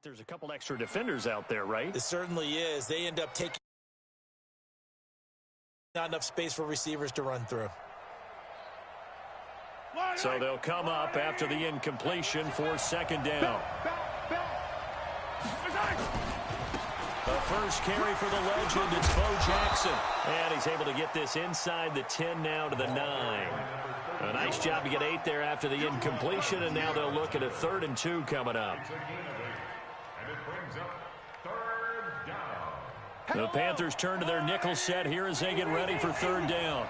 There's a couple extra defenders out there, right? It certainly is. They end up taking not enough space for receivers to run through. So they'll come up after the incompletion for second down. The first carry for the legend, it's Bo Jackson. And he's able to get this inside the 10 now to the 9. A nice job to get 8 there after the incompletion, and now they'll look at a 3rd and 2 coming up. The Panthers turn to their nickel set here as they get ready for 3rd down.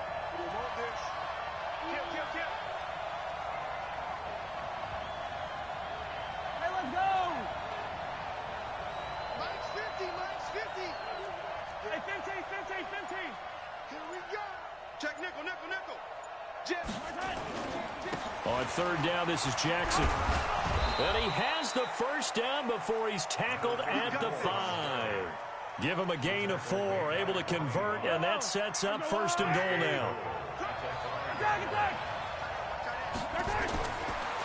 On 3rd down, this is Jackson. And he has the first down before he's tackled at the 5. Give him a gain of 4, able to convert, and that sets up 1st and goal now.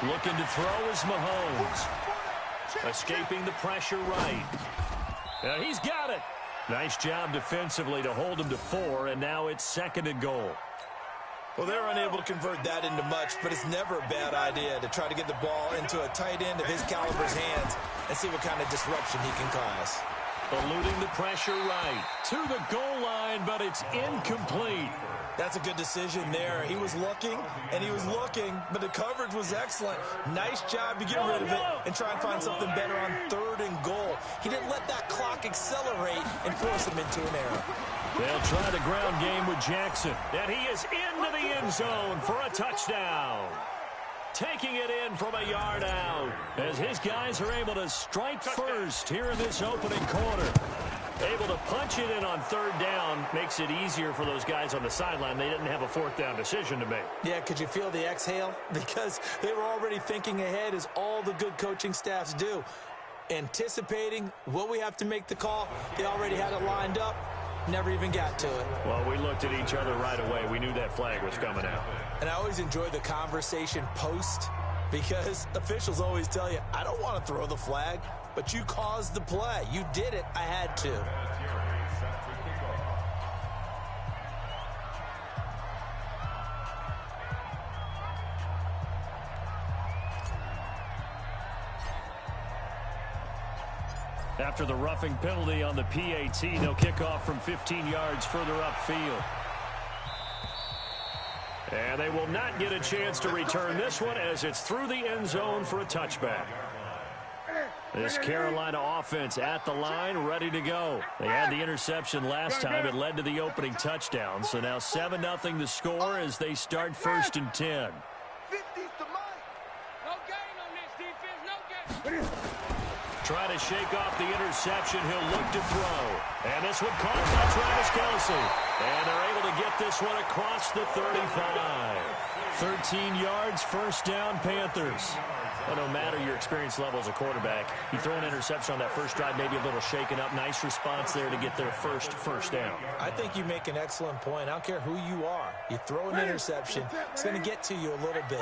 Looking to throw is Mahomes. Escaping the pressure right. And he's got it. Nice job defensively to hold him to 4, and now it's 2nd and goal. Well, they're unable to convert that into much, but it's never a bad idea to try to get the ball into a tight end of his caliber's hands and see what kind of disruption he can cause. Eluding the pressure right to the goal line, but it's incomplete. That's a good decision there. He was looking, and he was looking, but the coverage was excellent. Nice job to get rid of it and try and find something better on 3rd and goal. He didn't let that clock accelerate and force him into an error. They'll try the ground game with Jackson, and he is into the end zone for a touchdown. Taking it in from a yard out as his guys are able to strike first here in this opening quarter. Able to punch it in on 3rd down makes it easier for those guys on the sideline. They didn't have a 4th down decision to make. Yeah, could you feel the exhale? Because they were already thinking ahead, as all the good coaching staffs do. Anticipating, will we have to make the call? They already had it lined up. Never even got to it. Well, we looked at each other right away. We knew that flag was coming out. And I always enjoy the conversation post, because officials always tell you, I don't want to throw the flag, but you caused the play. You did it. I had to. After the roughing penalty on the PAT, they'll kick off from 15 yards further upfield. And they will not get a chance to return this one as it's through the end zone for a touchback. This Carolina offense at the line, ready to go. They had the interception last time. It led to the opening touchdown. So now 7-0 the score as they start 1st and 10. Try to shake off the interception. He'll look to throw. And this one caught by Travis Kelce. And they're able to get this one across the 35. 13 yards, 1st down, Panthers. Well, no matter your experience level as a quarterback, you throw an interception on that first drive, maybe a little shaken up. Nice response there to get their first down. I think you make an excellent point. I don't care who you are. You throw an interception, it's going to get to you a little bit.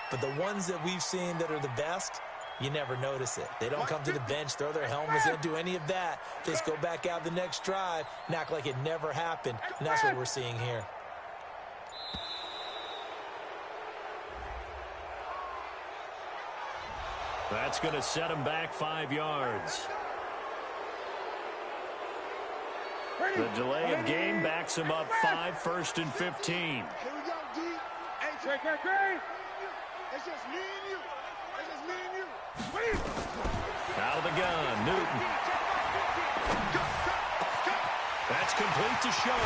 But the ones that we've seen that are the best, you never notice it. They don't come to the bench, throw their helmets, they don't do any of that. They just go back out the next drive and act like it never happened. And that's what we're seeing here. That's going to set him back 5 yards. The delay of game backs him up 5, 1st and 15. Here we go, D. Hey, it's just me and you. It's just me and you. Out of the gun, Newton. That's complete to Shaw.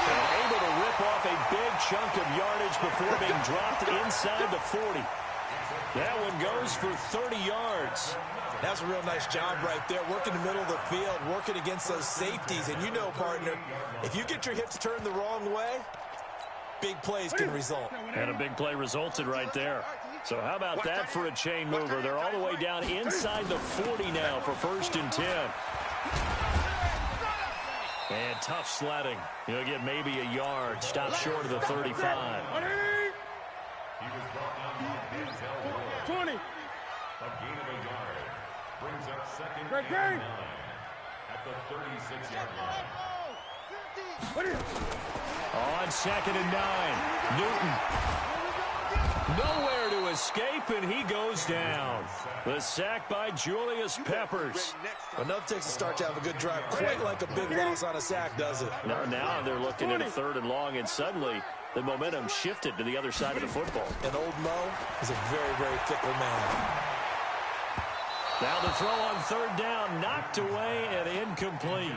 And able to rip off a big chunk of yardage before being dropped inside the 40. That one goes for 30 yards. That's a real nice job right there, working the middle of the field, working against those safeties. And you know, partner, if you get your hips turned the wrong way, big plays can result. And a big play resulted right there. So how about that for a chain mover? They're all the way down inside the 40 now for 1st and 10. And tough sledding. He'll get maybe a yard. Stop short of the 35. 20. Brings up second and 9 at the 36-yard line. On second and 9, Newton. Nowhere to escape, and he goes down. The sack by Julius Peppers. Enough takes a start to have a good drive. Quite like a big loss on a sack, does it? Now they're looking at a 3rd and long, and suddenly the momentum shifted to the other side of the football. And old Mo is a very, very fickle man. Now the throw on 3rd down, knocked away and incomplete.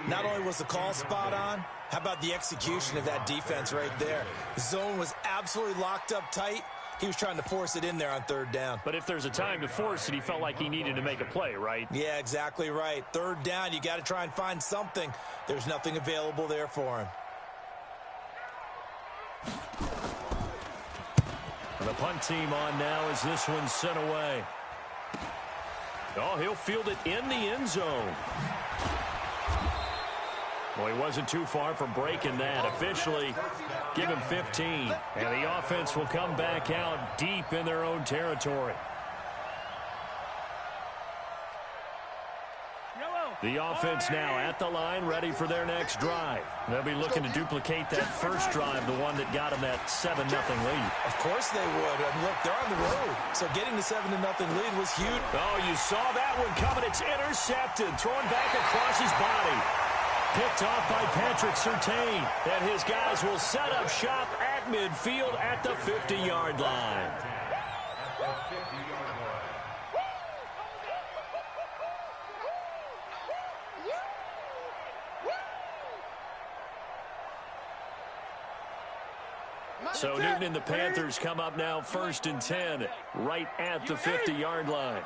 Not only was the call spot on, how about the execution of that defense right there? The zone was absolutely locked up tight. He was trying to force it in there on 3rd down. But if there's a time to force it, he felt like he needed to make a play, right? Yeah, exactly right. 3rd down, you got to try and find something. There's nothing available there for him. And the punt team on now as this one's sent away. Oh, he'll field it in the end zone. Well, he wasn't too far from breaking that. Officially, give him 15. And the offense will come back out deep in their own territory. The offense now at the line, ready for their next drive. They'll be looking to duplicate that first drive, the one that got them that 7-0 lead. Of course they would. And look, they're on the road. So getting the 7-0 lead was huge. Oh, you saw that one coming. It's intercepted. Thrown back across his body. Picked off by Patrick Surtain. And his guys will set up shop at midfield at the 50-yard line. So Newton and the Panthers come up now 1st and 10, right at the 50-yard line.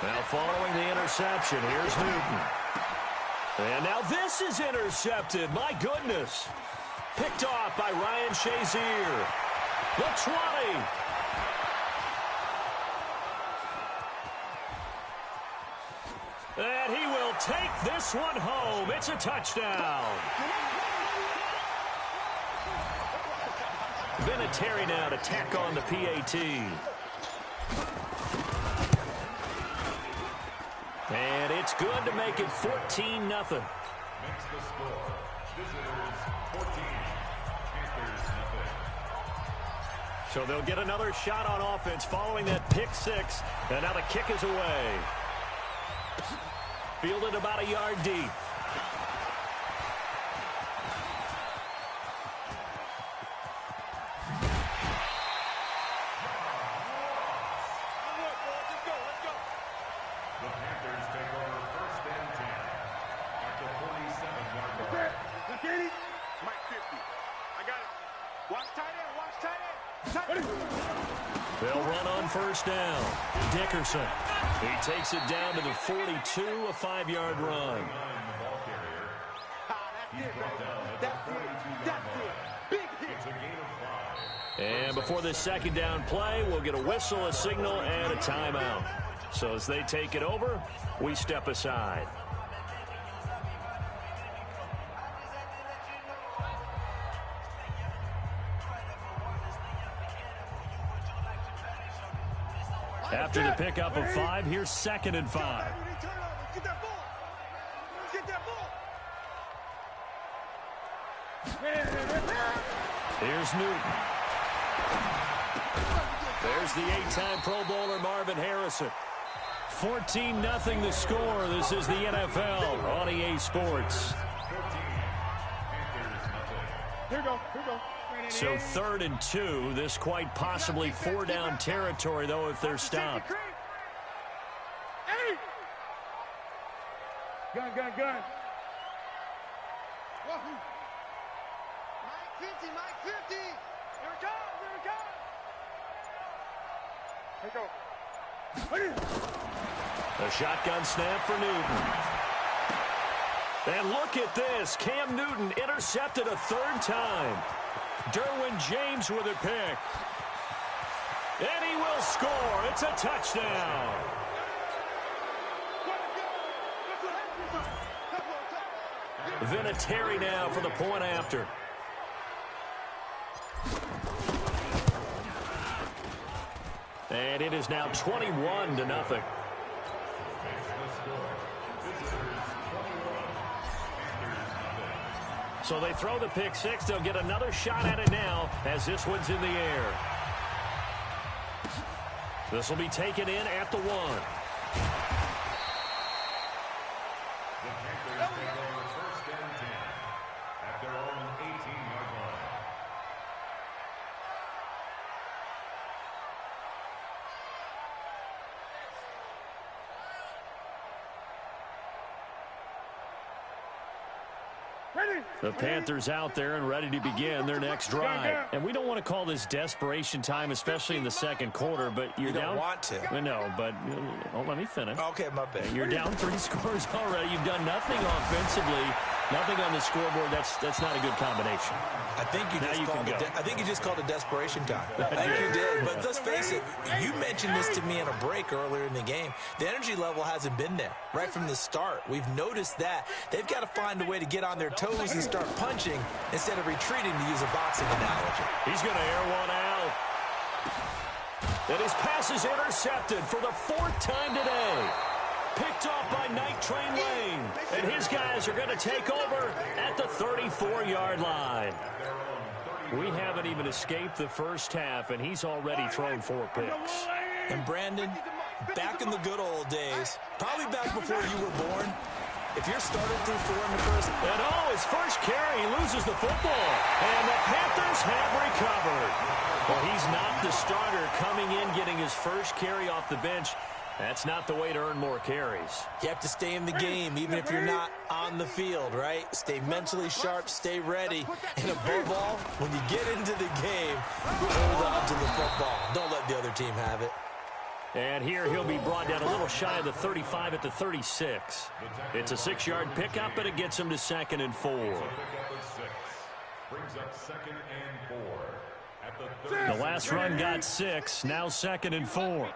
Now following the interception, here's Newton. And now this is intercepted. My goodness. Picked off by Ryan Shazier. The 20. And he will take this one home. It's a touchdown. Vinatieri now to tack on the PAT. And it's good to make it 14-0. Makes the score. Visitors 14. Panthers nothing. So they'll get another shot on offense following that pick 6. And now the kick is away. Fielded about a yard deep. They'll run on 1st down. Dickerson. He takes it down to the 42, a 5-yard run. And before this 2nd down play, we'll get a whistle, a signal, and a timeout. So as they take it over, we step aside. After the pickup of 5, here's 2nd and 5. Here's Newton. There's the 8-time Pro Bowler Marvin Harrison. 14-0 the score. This is the NFL on EA Sports. Here we go. So 3rd and 2. This quite possibly 4-down territory, though, if they're stopped. Gun. Mike 50. Here we go. A shotgun snap for Newton. And look at this. Cam Newton intercepted a 3rd time. Derwin James with a pick. And he will score. It's a touchdown. Vinatieri now for the point after. And it is now 21-0. So they throw the pick six. They'll get another shot at it now as this one's in the air. This will be taken in at the 1. At their own 18-yard line. The Panthers out there and ready to begin their next drive. And we don't want to call this desperation time, especially in the second quarter, but you're down. You don't want to. No, but let me finish. Okay, my bad. You're down 3 scores already. You've done nothing offensively, nothing on the scoreboard. That's not a good combination. I think you just called it desperation time. I think you did. But let's face it, you mentioned this to me in a break earlier in the game. The energy level hasn't been there right from the start. We've noticed that. They've got to find a way to get on their toes and start punching instead of retreating, to use a boxing analogy. He's going to air one out. And his pass is intercepted for the 4th time today. Picked off by Night Train Lane. And his guys are going to take over at the 34-yard line. We haven't even escaped the first half, and he's already thrown 4 picks. And Brandon, back in the good old days, probably back before you were born, if you're started through 4 in the first... And his first carry, he loses the football. And the Panthers have recovered. Well, he's not the starter coming in, getting his first carry off the bench. That's not the way to earn more carries. You have to stay in the game, even if you're not on the field, right? Stay mentally sharp, stay ready. And above all, when you get into the game, hold on to the football. Don't let the other team have it. And here he'll be brought down a little shy of the 35 at the 36. It's a 6-yard pickup, but it gets him to 2nd and 4. Brings up 2nd and 4. At The last run got 6, now 2nd and 4.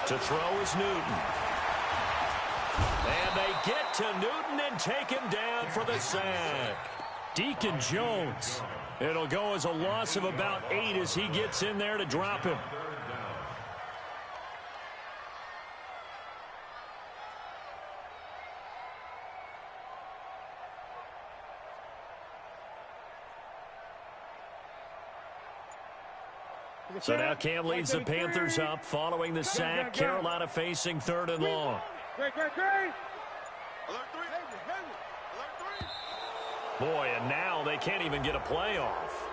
To throw is Newton. And they get to Newton and take him down for the sack. Deacon Jones. It'll go as a loss of about 8 as he gets in there to drop him. So now Cam leads the Panthers up following the sack. Carolina facing 3rd and long. Boy, and now they can't even get a play off.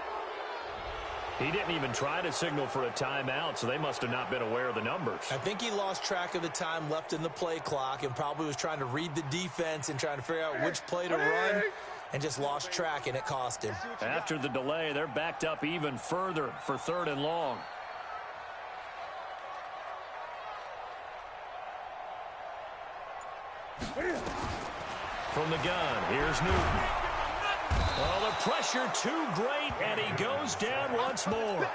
He didn't even try to signal for a timeout, so they must have not been aware of the numbers. I think he lost track of the time left in the play clock and probably was trying to read the defense and trying to figure out which play to run, and just lost track, and it cost him. After the delay, they're backed up even further for 3rd and long. From the gun, here's Newton. Well, the pressure too great, and he goes down once more.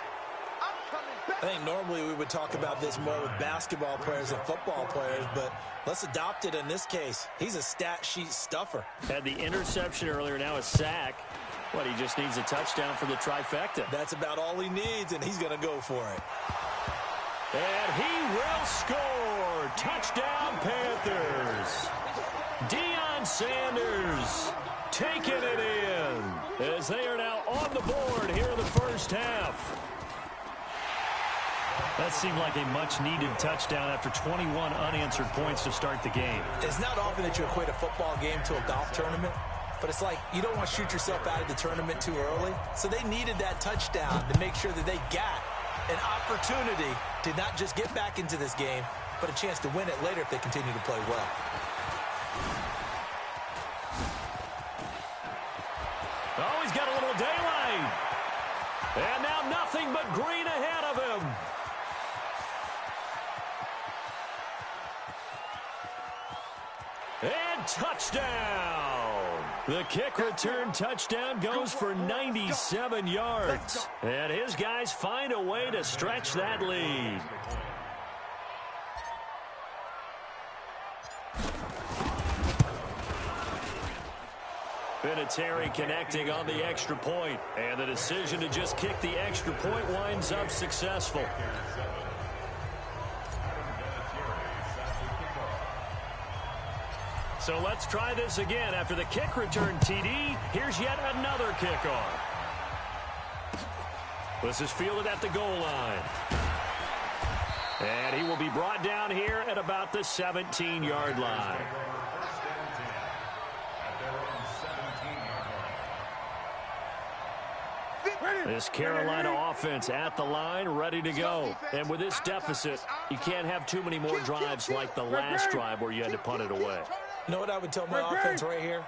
I think normally we would talk about this more with basketball players than football players, but let's adopt it in this case. He's a stat sheet stuffer. Had the interception earlier, now a sack. What, he just needs a touchdown for the trifecta. That's about all he needs, and he's going to go for it. And he will score. Touchdown, Panthers. Deion Sanders taking it in as they are now on the board here in the first half. That seemed like a much-needed touchdown after 21 unanswered points to start the game. It's not often that you equate a football game to a golf tournament, but it's like you don't want to shoot yourself out of the tournament too early. So they needed that touchdown to make sure that they got an opportunity to not just get back into this game, but a chance to win it later if they continue to play well. Oh, he's got a little daylight. And now nothing but green ahead of him. And touchdown. The kick return touchdown goes for 97 yards. And his guys find a way to stretch that lead. Vinatieri connecting on the extra point, and the decision to just kick the extra point winds up successful. So let's try this again. After the kick return TD, here's yet another kickoff. This is fielded at the goal line. And he will be brought down here at about the 17-yard line. This Carolina offense at the line, ready to go. And with this deficit, you can't have too many more drives like the last drive where you had to punt it away. You know what I would tell my offense right here?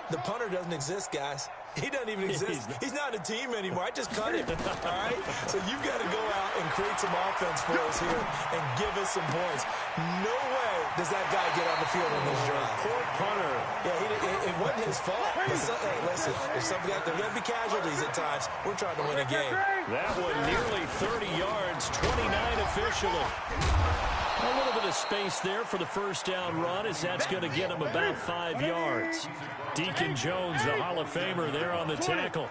The punter doesn't exist, guys. He doesn't even exist. He's not a team anymore. I just cut him, all right? So you've got to go out and create some offense for us here and give us some points. No way does that guy get on the field on this drive. Poor punter. Yeah, it wasn't his fault. Hey, listen, there's going to be casualties at times. We're trying to win a game. That one nearly 30 yards, 29 officially. A little bit of space there for the first down run, as that's going to get him about 5 yards. Deacon Jones, the Hall of Famer, there on the tackle.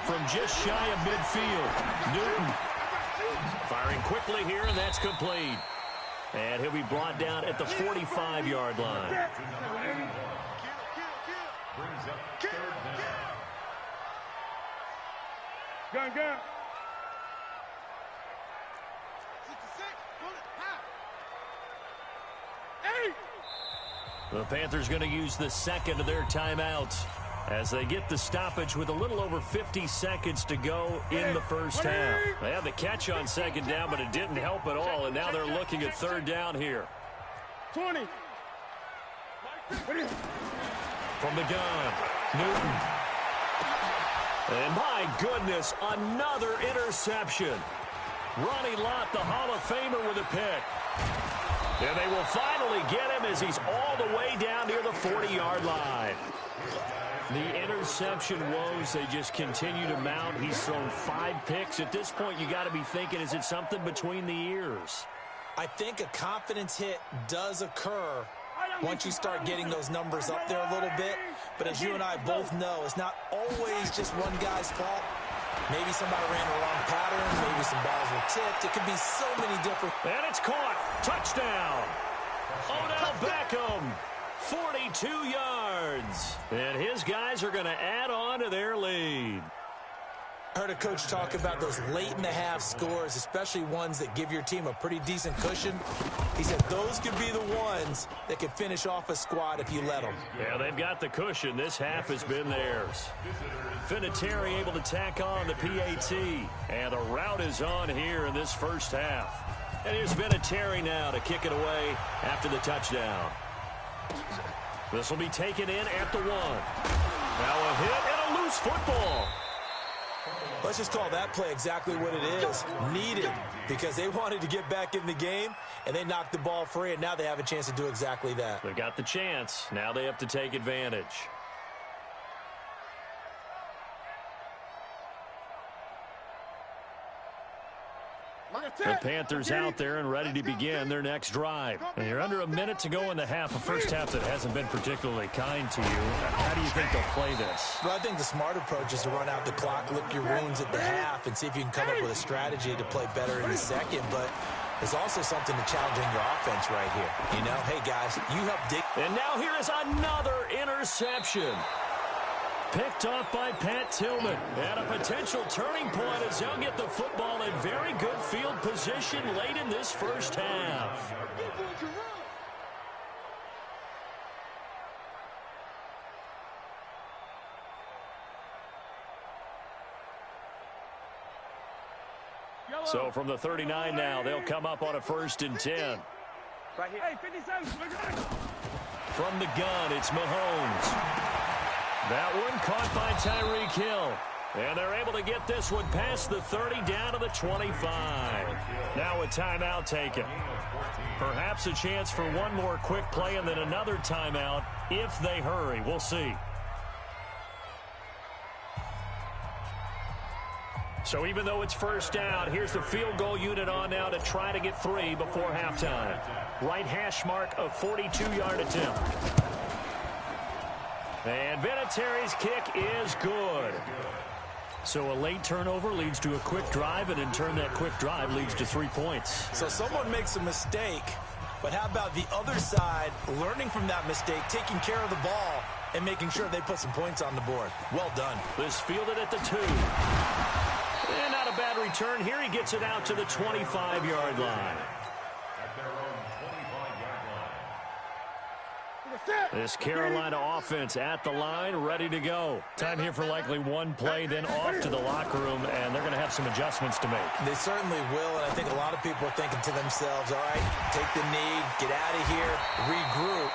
From just shy of midfield, Newton firing quickly here, and that's complete. And he'll be brought down at the 45-yard line. Gun. The Panthers going to use the second of their timeouts as they get the stoppage with a little over 50 seconds to go in the first half. They had the catch on second down, but it didn't help at all, and now they're looking at third down here. 20. From the gun, Newton. And my goodness, another interception. Ronnie Lott, the Hall of Famer, with a pick. And they will finally get him as he's all the way down near the 40-yard line. The interception woes, they just continue to mount. He's thrown 5 picks. At this point, you got to be thinking, is it something between the ears? I think a confidence hit does occur once you start getting those numbers up there a little bit. But as you and I both know, it's not always just one guy's fault. Maybe somebody ran the wrong pattern. Maybe some balls were tipped. It could be so many different. And it's caught. Touchdown. Odell Beckham, 42 yards. And his guys are going to add on to their lead. I heard a coach talk about those late-in-the-half scores, especially ones that give your team a pretty decent cushion. He said those could be the ones that could finish off a squad if you let them. Yeah, they've got the cushion. This half has been theirs. Vinatieri able to tack on the PAT. And the route is on here in this first half. And here's Vinatieri now to kick it away after the touchdown. This will be taken in at the 1. Now a hit and a loose football. Let's just call that play exactly what it is. Needed, because they wanted to get back in the game, and they knocked the ball free, and now they have a chance to do exactly that. They've got the chance. Now they have to take advantage. The Panthers out there and ready to begin their next drive. And you're under a minute to go in the half, a first half that hasn't been particularly kind to you. How do you think they'll play this? Well, I think the smart approach is to run out the clock, lick your wounds at the half, and see if you can come up with a strategy to play better in the second. But there's also something to challenging your offense right here. You know, hey, guys, you help dig. And now here is another interception. Picked off by Pat Tillman. And a potential turning point as they'll get the football in very good field position late in this first half. So from the 39 now, they'll come up on a 1st and 10. Right here. Hey, 57. From the gun, it's Mahomes. That one caught by Tyreek Hill. And they're able to get this one past the 30 down to the 25. Now a timeout taken. Perhaps a chance for one more quick play and then another timeout if they hurry. We'll see. So even though it's first down, here's the field goal unit on now to try to get 3 before halftime. Right hash mark of 42-yard attempt. And Vinatieri's kick is good. So a late turnover leads to a quick drive, and in turn that quick drive leads to 3 points. So someone makes a mistake, but how about the other side learning from that mistake, taking care of the ball, and making sure they put some points on the board? Well done. This fielded at the 2. And not a bad return here. He gets it out to the 25-yard line. This Carolina offense at the line, ready to go. Time here for likely one play, then off to the locker room, and they're going to have some adjustments to make. They certainly will, and I think a lot of people are thinking to themselves, all right, take the knee, get out of here, regroup.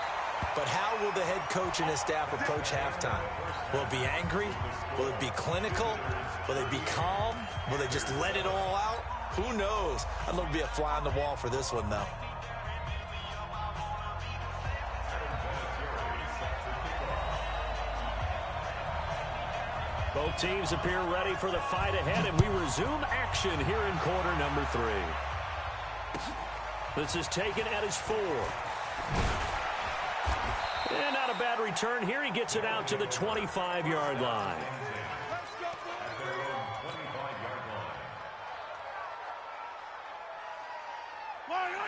But how will the head coach and his staff approach halftime? Will it be angry? Will it be clinical? Will they be calm? Will they just let it all out? Who knows? I'd love to be a fly on the wall for this one, though. Both teams appear ready for the fight ahead, and we resume action here in quarter number 3. This is taken at his 4. And not a bad return here. He gets it out to the 25-yard line.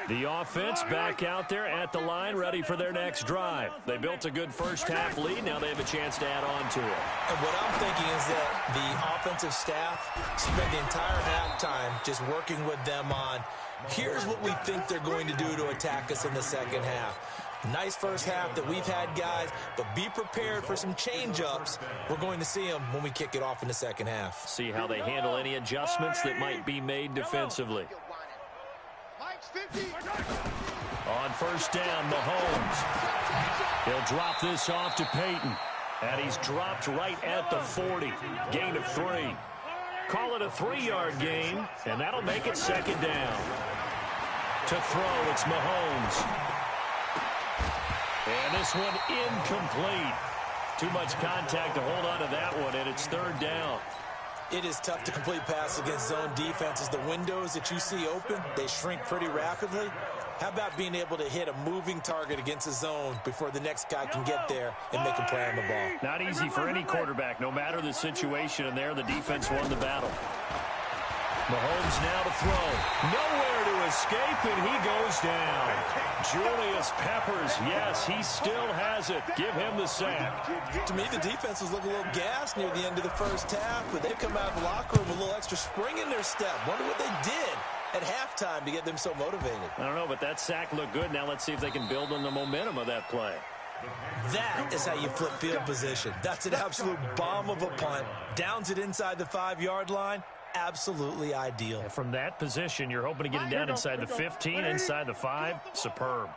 The offense back out there at the line, ready for their next drive. They built a good first-half lead. Now they have a chance to add on to it. And what I'm thinking is that the offensive staff spent the entire halftime just working with them on, here's what we think they're going to do to attack us in the second half. Nice first half that we've had, guys, but be prepared for some change-ups. We're going to see them when we kick it off in the second half. See how they handle any adjustments that might be made defensively. On first down, Mahomes. He'll drop this off to Peyton. And he's dropped right at the 40. Gain of 3. Call it a 3-yard gain, and that'll make it second down. To throw, it's Mahomes. And this one incomplete. Too much contact to hold on to that one, and it's third down. It is tough to complete passes against zone defenses. The windows that you see open, they shrink pretty rapidly. How about being able to hit a moving target against a zone before the next guy can get there and make a play on the ball? Not easy for any quarterback, no matter the situation, and there the defense won the battle. Mahomes now to throw. Nowhere to escape, and he goes down. Julius Peppers, yes, he still has it. Give him the sack. To me, the defense was looking a little gassed near the end of the first half, but they've come out of the locker room with a little extra spring in their step. Wonder what they did at halftime to get them so motivated. I don't know, but that sack looked good. Now let's see if they can build on the momentum of that play. That is how you flip field position. That's an absolute bomb of a punt. Downs it inside the 5-yard line. Absolutely ideal. And from that position, you're hoping to get it down inside the 15, inside the 5. Superb.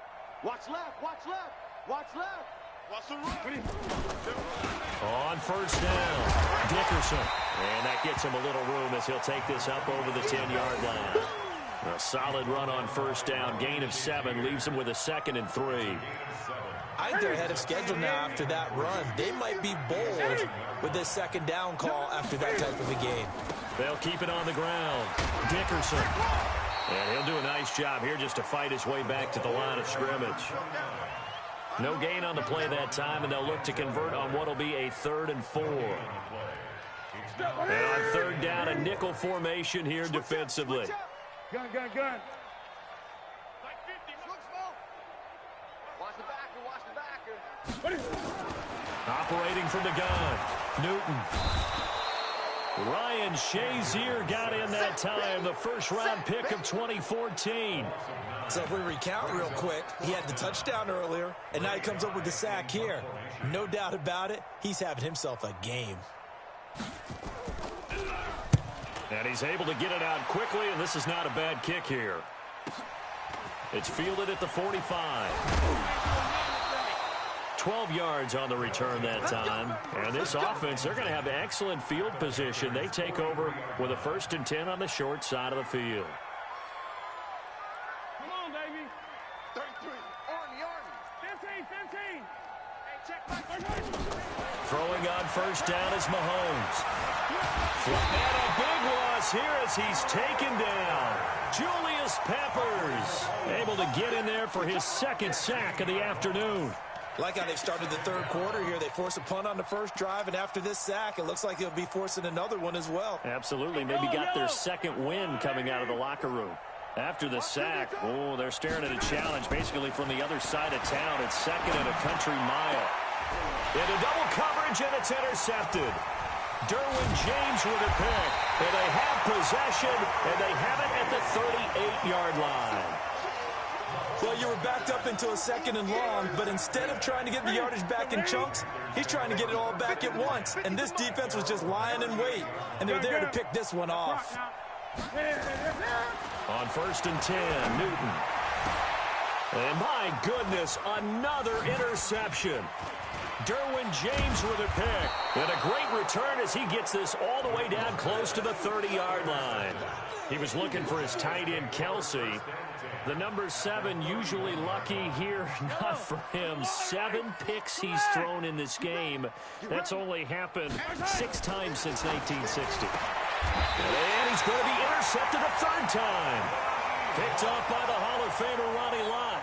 Watch left, watch left, watch left. Watch the right. On first down, Dickerson. And that gets him a little room as he'll take this up over the 10-yard line. A solid run on first down. Gain of 7 leaves him with a 2nd and 3. I think they're ahead of schedule now after that run. They might be bold with this second down call after that type of a game. They'll keep it on the ground. Dickerson. And he'll do a nice job here just to fight his way back to the line of scrimmage. No gain on the play that time, and they'll look to convert on what will be a 3rd and 4. And on third down, a nickel formation here defensively. Gun. Operating from the gun, Newton. Ryan Shazier got in that time, the first-round pick of 2014. So if we recount real quick, he had the touchdown earlier, and now he comes up with the sack here. No doubt about it, he's having himself a game. And he's able to get it out quickly, and this is not a bad kick here. It's fielded at the 45. 12 yards on the return that time. And this offense, they're going to have excellent field position. They take over with a 1st and 10 on the short side of the field. Come on, baby. 33. Army. 15. Hey, check back. Throwing throwing on first down is Mahomes. And a big loss here as he's taken down. Julius Peppers able to get in there for his second sack of the afternoon. Like how they've started the third quarter here. They force a punt on the first drive, and after this sack, it looks like they'll be forcing another one as well. Absolutely. Maybe got their second win coming out of the locker room. After the sack, oh, they're staring at a challenge basically from the other side of town. It's second and a country mile. Into double coverage, and it's intercepted. Derwin James with a pick. And they have possession, and they have it at the 38-yard line. Well, you were backed up into a second and long, but instead of trying to get the yardage back in chunks, he's trying to get it all back at once. And this defense was just lying in wait, and they're there to pick this one off. On first and 10, Newton. And my goodness, another interception. Derwin James with a pick. And a great return as he gets this all the way down close to the 30-yard line. He was looking for his tight end, Kelsey. The number 7 usually lucky here, not for him. 7 picks he's thrown in this game. That's only happened 6 times since 1960. And he's going to be intercepted a third time. Picked off by the Hall of Famer Ronnie Lott.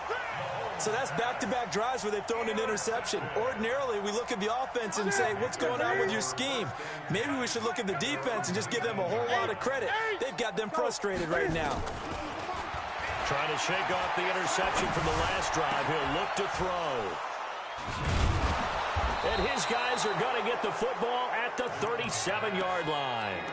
So that's back-to-back drives where they've thrown an interception. Ordinarily, we look at the offense and say, what's going on with your scheme? Maybe we should look at the defense and just give them a whole lot of credit. They've got them frustrated right now. Trying to shake off the interception from the last drive. He'll look to throw. And his guys are going to get the football at the 37-yard line.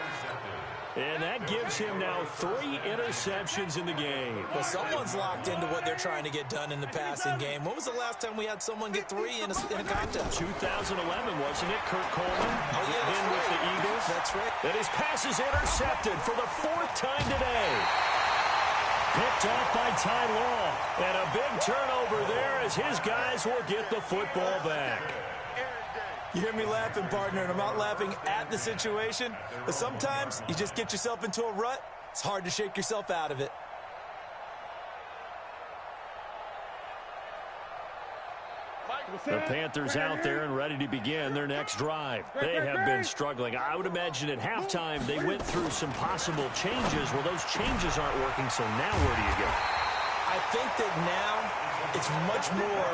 And that gives him now 3 interceptions in the game. Well, someone's locked into what they're trying to get done in the passing game. When was the last time we had someone get 3 in a contest? 2011, wasn't it? Kurt Coleman in with the Eagles. That's right. And his pass is intercepted for the 4th time today. Picked off by Ty Law. And a big turnover there as his guys will get the football back. You hear me laughing, partner, and I'm not laughing at the situation. But sometimes you just get yourself into a rut. It's hard to shake yourself out of it. The Panthers out there and ready to begin their next drive. They have been struggling. I would imagine at halftime they went through some possible changes. Well, those changes aren't working, so now where do you go? I think that now it's much more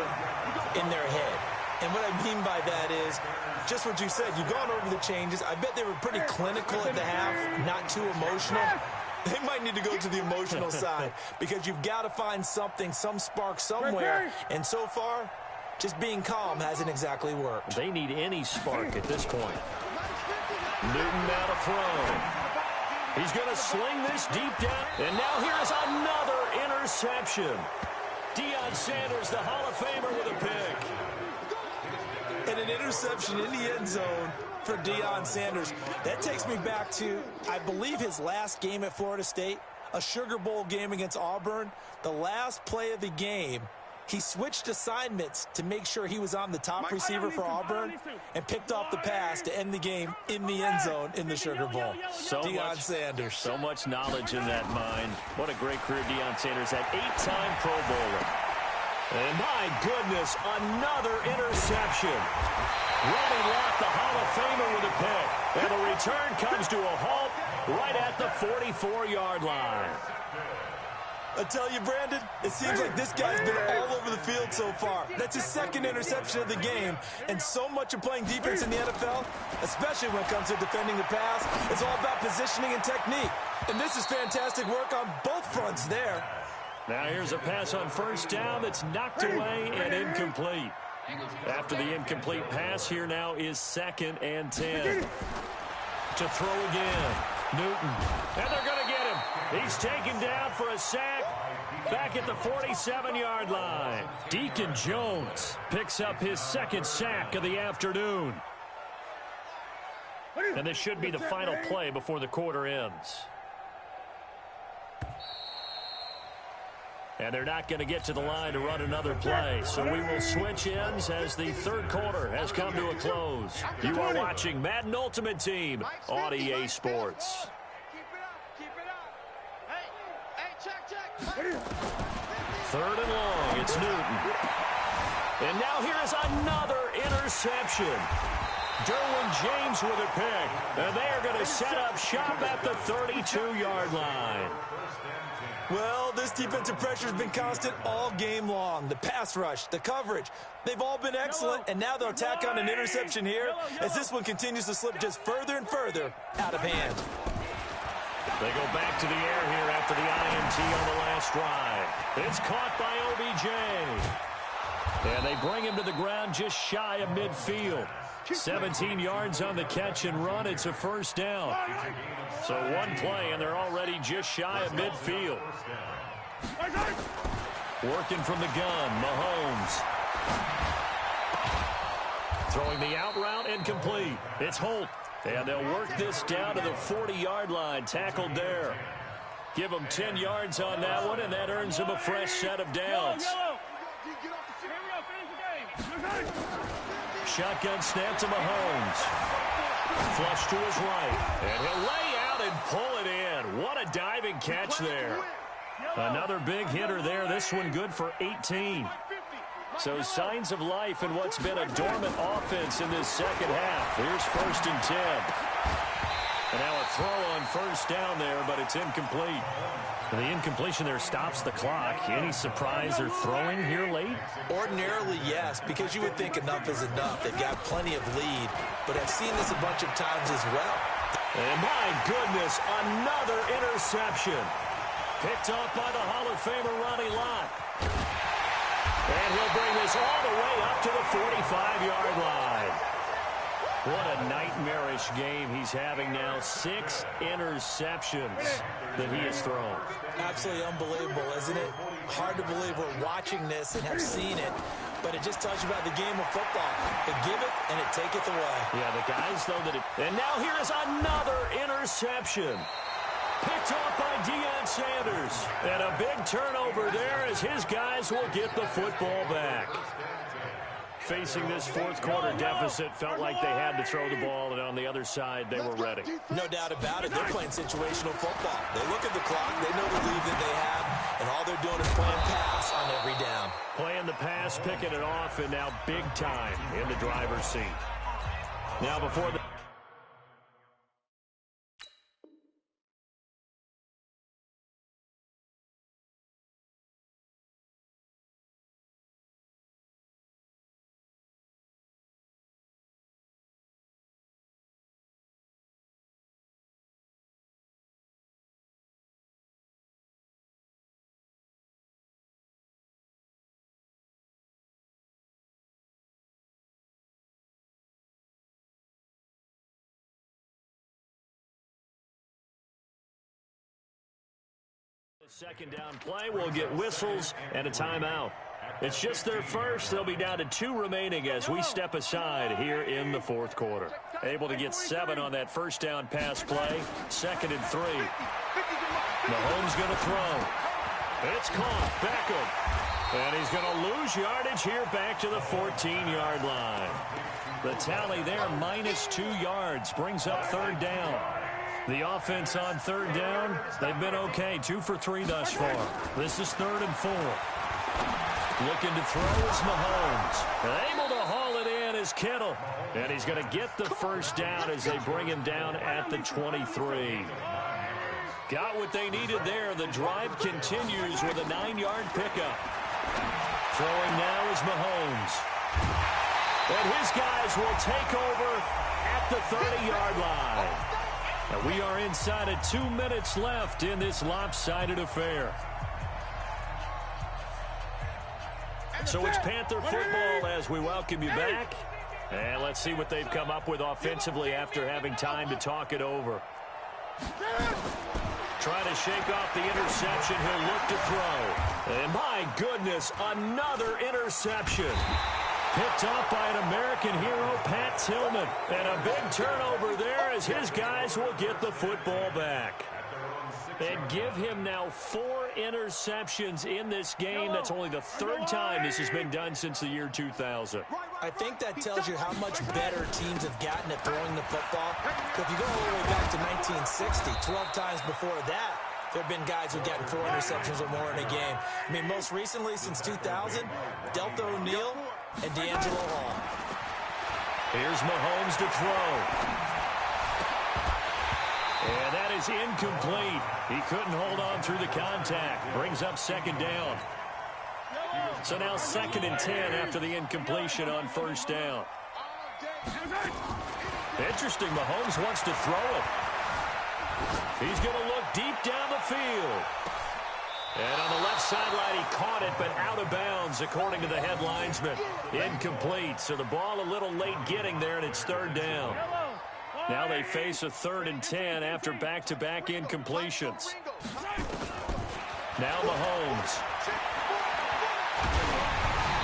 in their head. And what I mean by that is just what you said. You've gone over the changes. I bet they were pretty clinical at the half, not too emotional. They might need to go to the emotional side because you've got to find something, some spark somewhere. And so far, just being calm hasn't exactly worked. They need any spark at this point. Newton now to throw. He's going to sling this deep down. And now here's another interception. Deion Sanders, the Hall of Famer, with a pick. And an interception in the end zone for Deion Sanders. That takes me back to, I believe, his last game at Florida State, a Sugar Bowl game against Auburn. The last play of the game, he switched assignments to make sure he was on the top receiver for Auburn and picked off the pass to end the game in the end zone in the Sugar Bowl. Deion Sanders. So much knowledge in that mind. What a great career Deion Sanders had. 8-time Pro Bowler. And my goodness, another interception. Ronnie Lott, the Hall of Famer, with a pick. And the return comes to a halt right at the 44-yard line. I tell you, Brandon, it seems like this guy's been all over the field so far. That's his 2nd interception of the game. And so much of playing defense in the NFL, especially when it comes to defending the pass, it's all about positioning and technique. And this is fantastic work on both fronts there. Now here's a pass on first down that's knocked away and incomplete. After the incomplete pass, here now is 2nd and 10. To throw again, Newton. And they're going to get him. He's taken down for a sack back at the 47-yard line. Deacon Jones picks up his 2nd sack of the afternoon. And this should be the final play before the quarter ends. And they're not going to get to the line to run another play. So we will switch ends as the third quarter has come to a close. You are watching Madden Ultimate Team on EA Sports. Keep it up. Hey, check. 3rd and long, it's Newton. And now here's another interception. Derwin James with a pick. And they are going to set up shop at the 32-yard line. Well, this defensive pressure has been constant all game long. The pass rush, the coverage, they've all been excellent, and now they'll tack on an interception here as this one continues to slip just further and further out of hand. They go back to the air here after the INT on the last drive. It's caught by OBJ. And they bring him to the ground just shy of midfield. 17 yards on the catch and run. It's a first down. So one play, and they're already just shy of midfield. Working from the gun, Mahomes. Throwing the out route, incomplete. It's Holt. And they'll work this down to the 40-yard line. Tackled there. Give them 10 yards on that one, and that earns them a fresh set of downs. Shotgun snap to Mahomes. Flush to his right. And he'll lay out and pull it in. What a diving catch there. Another big hitter there. This one good for 18. So signs of life in what's been a dormant offense in this second half. Here's 1st and 10. And now a throw on first down there, but it's incomplete. The incompletion there stops the clock. Any surprise they're throwing here late? Ordinarily, yes, because you would think enough is enough. They've got plenty of lead, but I've seen this a bunch of times as well. And my goodness, another interception. Picked off by the Hall of Famer Ronnie Lott. And he'll bring this all the way up to the 45-yard line. What a nightmarish game he's having now. 6 interceptions that he has thrown. Absolutely unbelievable, isn't it? Hard to believe we're watching this and have seen it, but it just tells you about the game of football. It giveth and it taketh away. Yeah, the guys know that it... And now here is another interception. Picked off by Deion Sanders. And a big turnover there as his guys will get the football back. Facing this fourth quarter deficit, felt like they had to throw the ball, and on the other side, they were ready. No doubt about it. They're playing situational football. They look at the clock, they know the lead that they have, and all they're doing is playing pass on every down. Playing the pass, picking it off, and now big time in the driver's seat. Now before the... Second down play will get whistles and a timeout. It's just their first. They'll be down to 2 remaining as we step aside here in the fourth quarter. Able to get 7 on that first down pass play. 2nd and 3. Mahomes going to throw. It's caught. Beckham. And he's going to lose yardage here back to the 14-yard line. The tally there, -2 yards, brings up 3rd down. The offense on 3rd down, they've been okay. 2 for 3 thus far. This is 3rd and 4. Looking to throw is Mahomes. Able to haul it in is Kittle. And he's going to get the first down as they bring him down at the 23. Got what they needed there. The drive continues with a 9-yard pickup. Throwing now is Mahomes. And his guys will take over at the 30-yard line. And we are inside of 2 minutes left in this lopsided affair. So it's Panther football as we welcome you back. And let's see what they've come up with offensively after having time to talk it over. Trying to shake off the interception. He'll look to throw. And my goodness, another interception. Picked off by an American hero, Pat Tillman. And a big turnover there as his guys will get the football back. And give him now 4 interceptions in this game. That's only the 3rd time this has been done since the year 2000. I think that tells you how much better teams have gotten at throwing the football. If you go all the way back to 1960, 12 times before that, there have been guys who've gotten 4 interceptions or more in a game. I mean, most recently, since 2000, Delta O'Neal and D'Angelo Hall. Here's Mahomes to throw. And that is incomplete. He couldn't hold on through the contact. Brings up second down. So now 2nd and 10 after the incompletion on first down. Interesting, Mahomes wants to throw it. He's going to look deep down the field. And on the left sideline, he caught it, but out of bounds, according to the head linesman. Incomplete, so the ball a little late getting there, and it's 3rd down. Now they face a 3rd and 10 after back-to-back incompletions. Now Mahomes.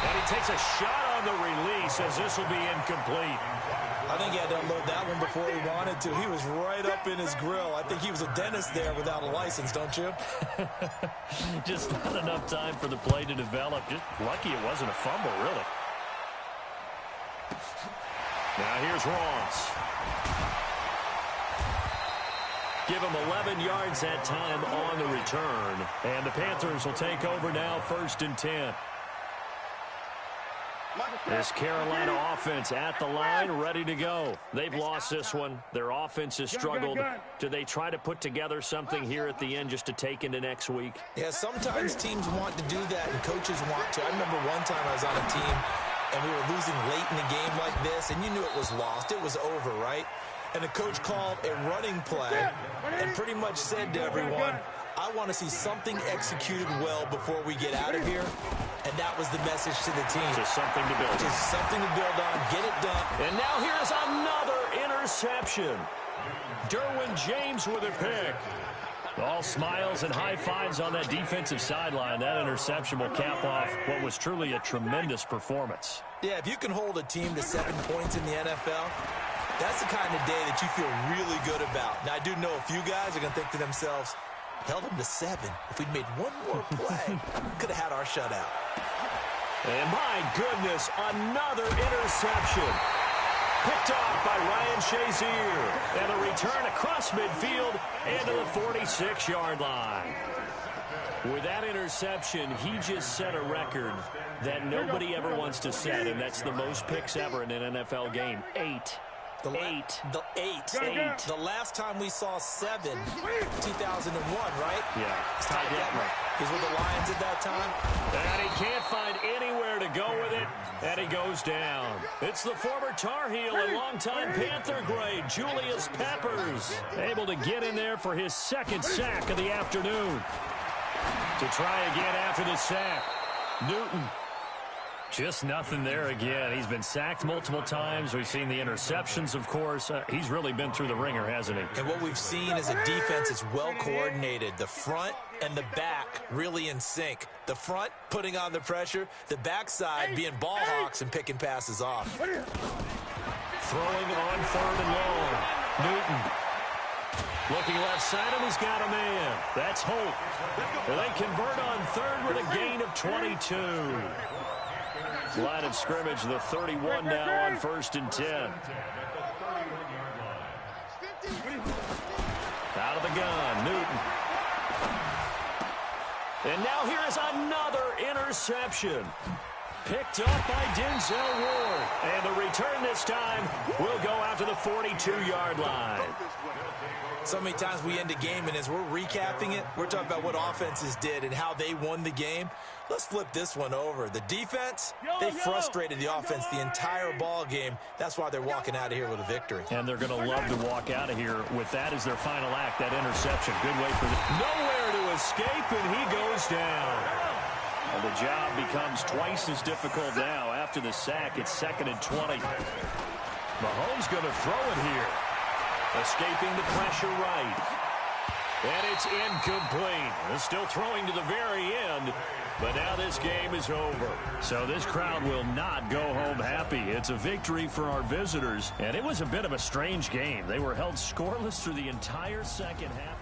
And he takes a shot on the release as this will be incomplete. I think he had to unload that one before he wanted to. He was right up in his grill. I think he was a dentist there without a license, don't you? Just not enough time for the play to develop. Just lucky it wasn't a fumble, really. Now here's Ross. Give him 11 yards that time on the return. And the Panthers will take over now, 1st and 10. This Carolina offense at the line, ready to go. They've lost this one. Their offense has struggled. Do they try to put together something here at the end just to take into next week? Yeah, sometimes teams want to do that and coaches want to. I remember one time I was on a team and we were losing late in the game like this, and you knew it was lost. It was over, right? And the coach called a running play and pretty much said to everyone, I want to see something executed well before we get out of here. And that was the message to the team. Just something to build on. Just something to build on. Get it done. And now here's another interception. Derwin James with a pick. All smiles and high fives on that defensive sideline. That interception will cap off what was truly a tremendous performance. Yeah, if you can hold a team to 7 points in the NFL, that's the kind of day that you feel really good about. Now, I do know a few guys are going to think to themselves, held them to 7. If we'd made one more play, could have had our shutout. And my goodness, another interception. Picked off by Ryan Shazier. And a return across midfield into the 46-yard line. With that interception, he just set a record that nobody ever wants to set, and that's the most picks ever in an NFL game. 8. The last time we saw 7, 2001, right? Yeah. Tied that. He's with the Lions at that time. And he can't find anywhere to go with it, and he goes down. It's the former Tar Heel and longtime Panther great, Julius Peppers, able to get in there for his 2nd sack of the afternoon. To try again after the sack, Newton. Just nothing there again. He's been sacked multiple times. We've seen the interceptions, of course. He's really been through the ringer, hasn't he? And what we've seen is a defense that's well coordinated. The front and the back really in sync. The front putting on the pressure. The backside being ball hawks and picking passes off. Throwing on 3rd and long. Newton. Looking left side, and he's got a man. That's Holt. And they convert on 3rd with a gain of 22. Line of scrimmage, the 31 now on 1st and 10. Out of the gun, Newton. And now here is another interception. Picked up by Denzel Ward. And the return this time will go out to the 42-yard line. So many times we end a game, and as we're recapping it, we're talking about what offenses did and how they won the game. Let's flip this one over. The defense, they frustrated the offense the entire ball game. That's why they're walking out of here with a victory. And they're going to love to walk out of here with that as their final act, that interception. Good way for them. Nowhere to escape, and he goes down. And the job becomes twice as difficult now. After the sack, it's 2nd and 20. Mahomes going to throw it here. Escaping the pressure right. And it's incomplete. They're still throwing to the very end. But now this game is over. So this crowd will not go home happy. It's a victory for our visitors. And it was a bit of a strange game. They were held scoreless through the entire second half.